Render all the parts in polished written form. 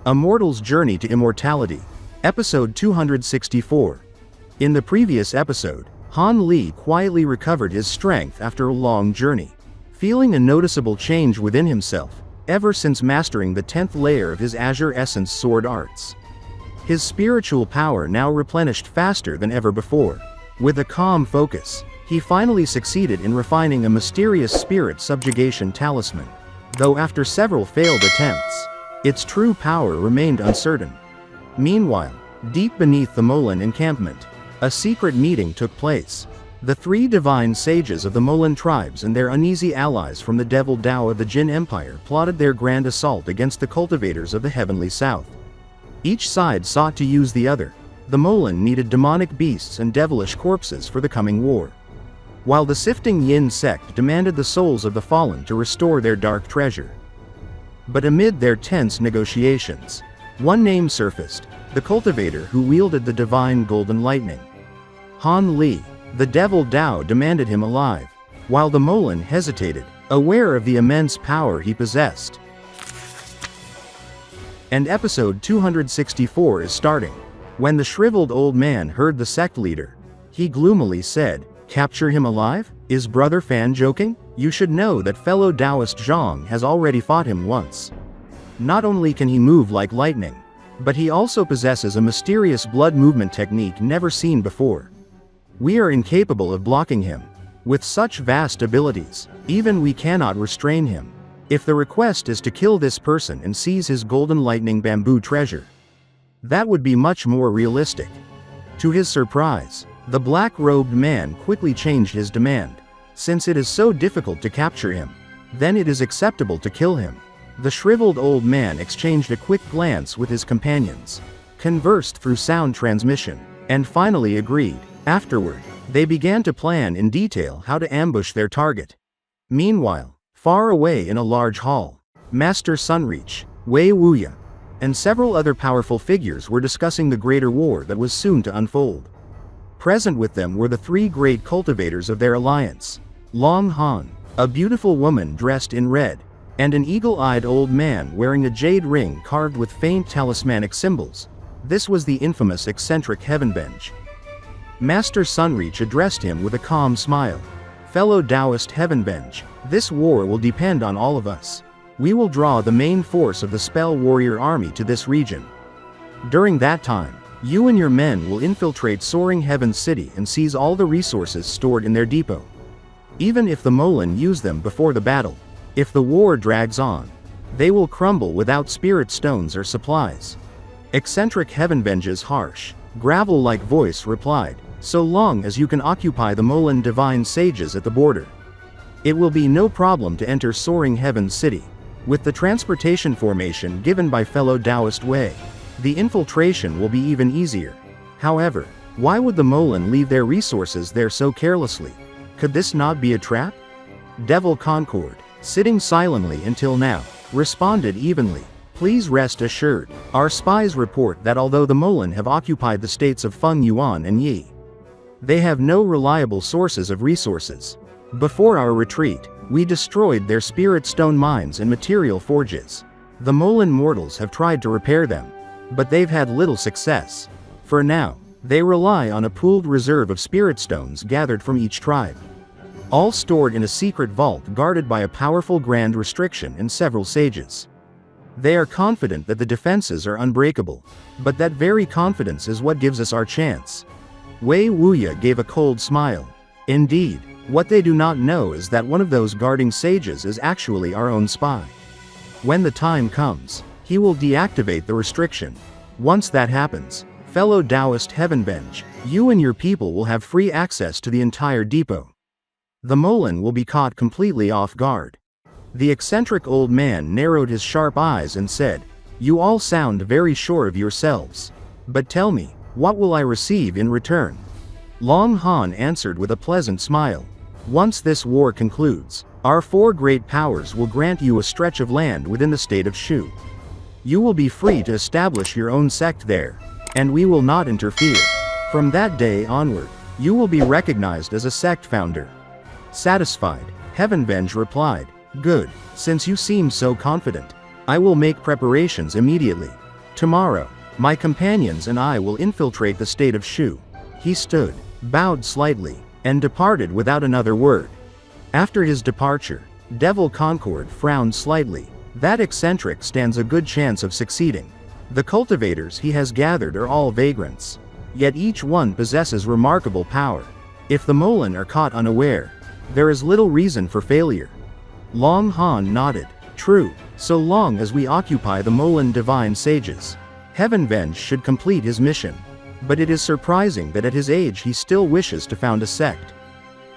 A Mortal's Journey to Immortality, Episode 264. In the previous episode, Han Li quietly recovered his strength after a long journey, feeling a noticeable change within himself, ever since mastering the 10th layer of his Azure Essence sword arts. His spiritual power now replenished faster than ever before. With a calm focus, he finally succeeded in refining a mysterious spirit subjugation talisman, though after several failed attempts, its true power remained uncertain. Meanwhile, deep beneath the Moulan encampment, a secret meeting took place. The three divine sages of the Moulan tribes and their uneasy allies from the Devil Dao of the Jin Empire plotted their grand assault against the cultivators of the Heavenly South. Each side sought to use the other. The Moulan needed demonic beasts and devilish corpses for the coming war, while the sifting Yin sect demanded the souls of the fallen to restore their dark treasure. But amid their tense negotiations, one name surfaced: the cultivator who wielded the divine golden lightning. Han Li, the Devil Dao, demanded him alive, while the Moulan hesitated, aware of the immense power he possessed. And episode 264 is starting. When the shriveled old man heard the sect leader, he gloomily said, "Capture him alive? Is Brother Fan joking? You should know that fellow Taoist Zhang has already fought him once. Not only can he move like lightning, but he also possesses a mysterious blood movement technique never seen before. We are incapable of blocking him. With such vast abilities, even we cannot restrain him. If the request is to kill this person and seize his golden lightning bamboo treasure, that would be much more realistic." To his surprise, the black-robed man quickly changed his demand. Since it is so difficult to capture him, then it is acceptable to kill him. The shriveled old man exchanged a quick glance with his companions, conversed through sound transmission, and finally agreed. Afterward, they began to plan in detail how to ambush their target. Meanwhile, far away in a large hall, Master Sunreach, Wei Wuya, and several other powerful figures were discussing the greater war that was soon to unfold. Present with them were the three great cultivators of their alliance: Long Han, a beautiful woman dressed in red, and an eagle-eyed old man wearing a jade ring carved with faint talismanic symbols. This was the infamous Eccentric Heavenvenge. Master Sunreach addressed him with a calm smile. "Fellow Taoist Heavenvenge, this war will depend on all of us. We will draw the main force of the Spell Warrior army to this region. During that time, you and your men will infiltrate Soaring Heaven City and seize all the resources stored in their depot. Even if the Moulan use them before the battle, if the war drags on, they will crumble without spirit stones or supplies." Eccentric Heavenvenge's harsh, gravel-like voice replied, "So long as you can occupy the Moulan divine sages at the border, it will be no problem to enter Soaring Heaven City. With the transportation formation given by fellow Taoist Wei, the infiltration will be even easier. However, why would the Moulan leave their resources there so carelessly? Could this not be a trap?" Devil Concord, sitting silently until now, responded evenly, "Please rest assured, our spies report that although the Moulan have occupied the states of Feng Yuan and Yi, they have no reliable sources of resources. Before our retreat, we destroyed their spirit stone mines and material forges. The Moulan mortals have tried to repair them, but they've had little success. For now, they rely on a pooled reserve of spirit stones gathered from each tribe, all stored in a secret vault guarded by a powerful grand restriction and several sages. They are confident that the defenses are unbreakable, but that very confidence is what gives us our chance." Wei Wuya gave a cold smile. "Indeed, what they do not know is that one of those guarding sages is actually our own spy. When the time comes, he will deactivate the restriction. Once that happens, fellow Taoist Heavenvenge, you and your people will have free access to the entire depot. The Moulan will be caught completely off guard." The eccentric old man narrowed his sharp eyes and said, "You all sound very sure of yourselves. But tell me, what will I receive in return?" Long Han answered with a pleasant smile. "Once this war concludes, our four great powers will grant you a stretch of land within the state of Shu. You will be free to establish your own sect there, and we will not interfere. From that day onward, you will be recognized as a sect founder." Satisfied, Heavenvenge replied, "Good, since you seem so confident, I will make preparations immediately." Tomorrow, my companions and I will infiltrate the state of Shu. He stood, bowed slightly, and departed without another word. After his departure, Devil Concord frowned slightly. That Eccentric stands a good chance of succeeding. The cultivators he has gathered are all vagrants. Yet each one possesses remarkable power. If the Moulan are caught unaware, there is little reason for failure. Long Han nodded. True, so long as we occupy the Moulan divine sages, Heavenvenge should complete his mission. But it is surprising that at his age he still wishes to found a sect.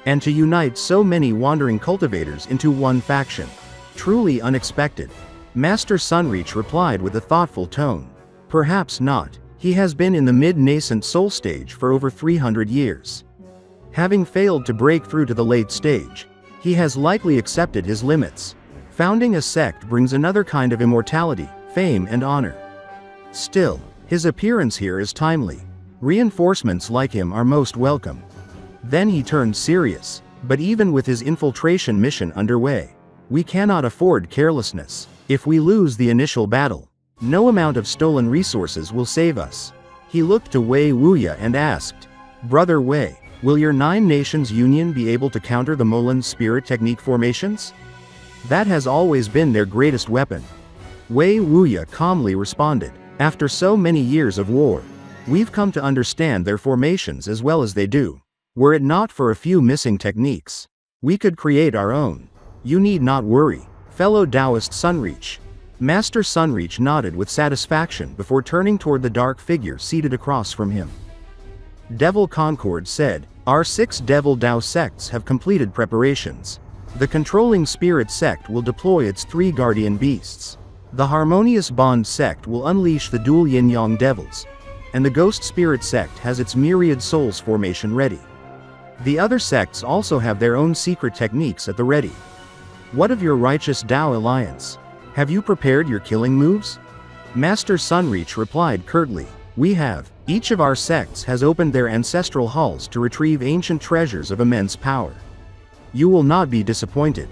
And to unite so many wandering cultivators into one faction. Truly unexpected. Master Sunreach replied with a thoughtful tone. Perhaps not. He has been in the mid-nascent soul stage for over 300 years. Having failed to break through to the late stage, he has likely accepted his limits. Founding a sect brings another kind of immortality, fame and honor. Still, his appearance here is timely. Reinforcements like him are most welcome. Then he turned serious. But even with his infiltration mission underway, we cannot afford carelessness. If we lose the initial battle, no amount of stolen resources will save us. He looked to Wei Wuya and asked, Brother Wei, will your 9 nations union be able to counter the Moulan's spirit technique formations? That has always been their greatest weapon. Wei Wuya calmly responded, after so many years of war, we've come to understand their formations as well as they do. Were it not for a few missing techniques, we could create our own. You need not worry, fellow Taoist Sunreach. Master Sunreach nodded with satisfaction before turning toward the dark figure seated across from him. Devil Concord said, Our 6 Devil Tao sects have completed preparations. The controlling spirit sect will deploy its 3 guardian beasts. The Harmonious Bond sect will unleash the dual yin-yang devils. And the Ghost Spirit sect has its myriad souls formation ready. The other sects also have their own secret techniques at the ready. What of your righteous Tao alliance? Have you prepared your killing moves? Master Sunreach replied curtly, We have. Each of our sects has opened their ancestral halls to retrieve ancient treasures of immense power. You will not be disappointed.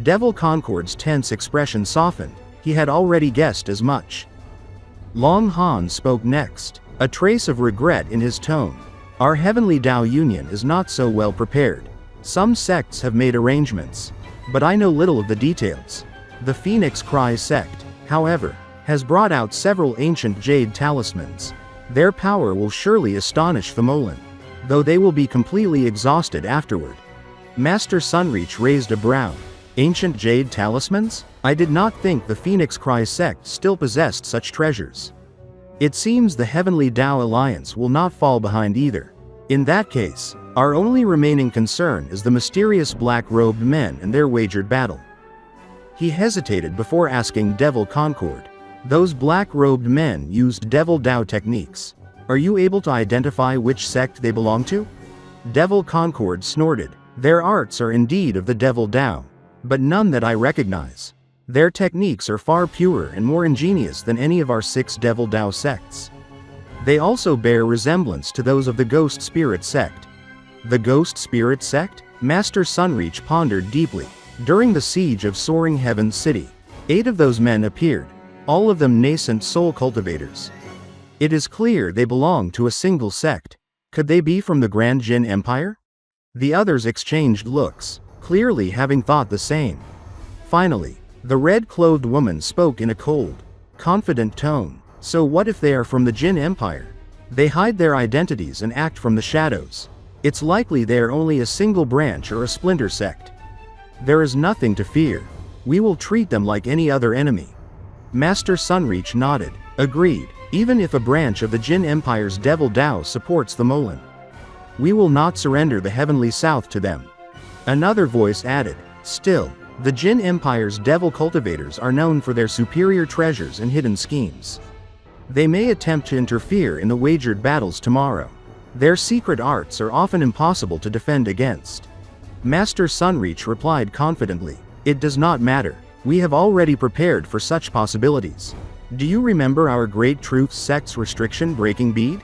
Devil Concord's tense expression softened. He had already guessed as much. Long Han spoke next, a trace of regret in his tone. Our Heavenly Tao Union is not so well prepared. Some sects have made arrangements, but I know little of the details. The Phoenix Cry sect, however, has brought out several ancient jade talismans. Their power will surely astonish the Moulan, though they will be completely exhausted afterward. Master Sunreach raised a brow. Ancient jade talismans? I did not think the Phoenix Cry sect still possessed such treasures. It seems the Heavenly Tao Alliance will not fall behind either. In that case, our only remaining concern is the mysterious black-robed men and their wagered battle. He hesitated before asking Devil Concord. Those black-robed men used Devil Tao techniques. Are you able to identify which sect they belong to? Devil Concord snorted. Their arts are indeed of the Devil Tao, but none that I recognize. Their techniques are far purer and more ingenious than any of our 6 Devil Tao sects. They also bear resemblance to those of the Ghost Spirit sect. The Ghost Spirit sect? Master Sunreach pondered deeply. During the siege of Soaring Heaven's city, 8 of those men appeared, all of them nascent soul cultivators. It is clear they belong to a single sect. Could they be from the Grand Jin Empire? The others exchanged looks, clearly having thought the same. Finally, the red-clothed woman spoke in a cold, confident tone. So what if they are from the Jin Empire? They hide their identities and act from the shadows. It's likely they are only a single branch or a splinter sect. There is nothing to fear. We will treat them like any other enemy. Master Sunreach nodded. Agreed, even if a branch of the Jin Empire's Devil Tao supports the Moulan. We will not surrender the Heavenly South to them. Another voice added, Still, the Jin Empire's devil cultivators are known for their superior treasures and hidden schemes. They may attempt to interfere in the wagered battles tomorrow. Their secret arts are often impossible to defend against. Master Sunreach replied confidently, It does not matter. We have already prepared for such possibilities. Do you remember our Great Truth sect's restriction breaking bead?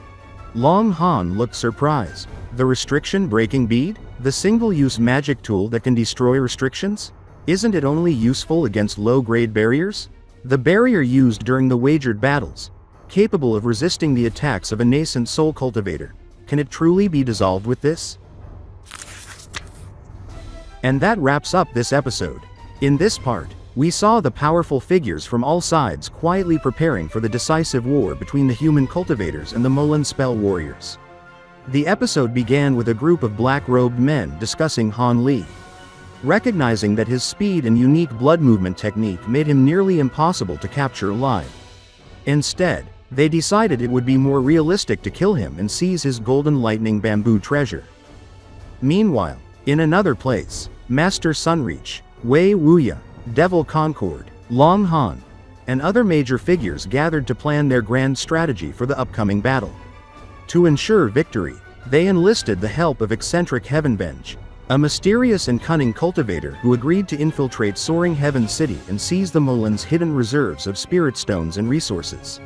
Long Han looked surprised. The restriction breaking bead? The single-use magic tool that can destroy restrictions? Isn't it only useful against low-grade barriers? The barrier used during the wagered battles, capable of resisting the attacks of a nascent soul cultivator. Can it truly be dissolved with this? And that wraps up this episode. In this part, we saw the powerful figures from all sides quietly preparing for the decisive war between the human cultivators and the Moulan spell warriors. The episode began with a group of black-robed men discussing Han Li. Recognizing that his speed and unique blood movement technique made him nearly impossible to capture alive. Instead, they decided it would be more realistic to kill him and seize his golden lightning bamboo treasure. Meanwhile, in another place, Master Sunreach, Wei Wuya, Devil Concord, Long Han, and other major figures gathered to plan their grand strategy for the upcoming battle. To ensure victory, they enlisted the help of Eccentric Heavenvenge, a mysterious and cunning cultivator who agreed to infiltrate Soaring Heaven City and seize the Moulan's hidden reserves of spirit stones and resources.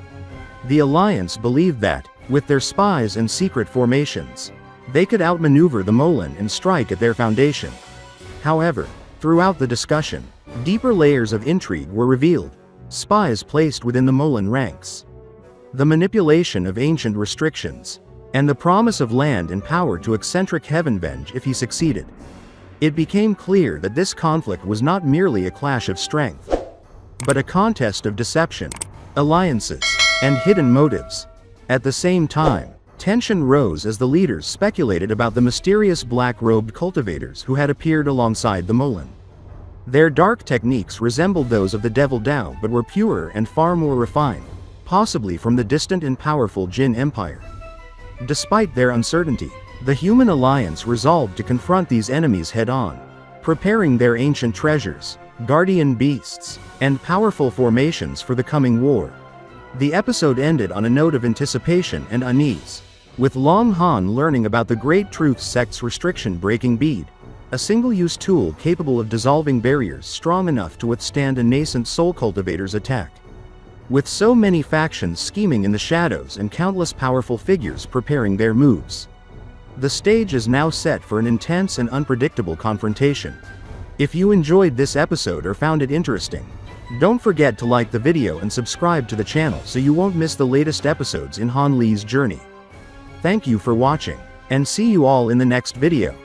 The Alliance believed that, with their spies and secret formations, they could outmaneuver the Moulan and strike at their foundation. However, throughout the discussion, deeper layers of intrigue were revealed, spies placed within the Moulan ranks, the manipulation of ancient restrictions, and the promise of land and power to Eccentric Heavenvenge if he succeeded. It became clear that this conflict was not merely a clash of strength, but a contest of deception, alliances, and hidden motives. At the same time, tension rose as the leaders speculated about the mysterious black-robed cultivators who had appeared alongside the Moulan. Their dark techniques resembled those of the Devil Dao but were purer and far more refined, possibly from the distant and powerful Jin Empire. Despite their uncertainty, the human alliance resolved to confront these enemies head-on, preparing their ancient treasures, guardian beasts, and powerful formations for the coming war. The episode ended on a note of anticipation and unease, with Long Han learning about the Great Truth Sect's restriction-breaking bead, a single-use tool capable of dissolving barriers strong enough to withstand a nascent soul cultivator's attack. With so many factions scheming in the shadows and countless powerful figures preparing their moves, the stage is now set for an intense and unpredictable confrontation. If you enjoyed this episode or found it interesting, don't forget to like the video and subscribe to the channel so you won't miss the latest episodes in Han Li's journey. Thank you for watching, and see you all in the next video.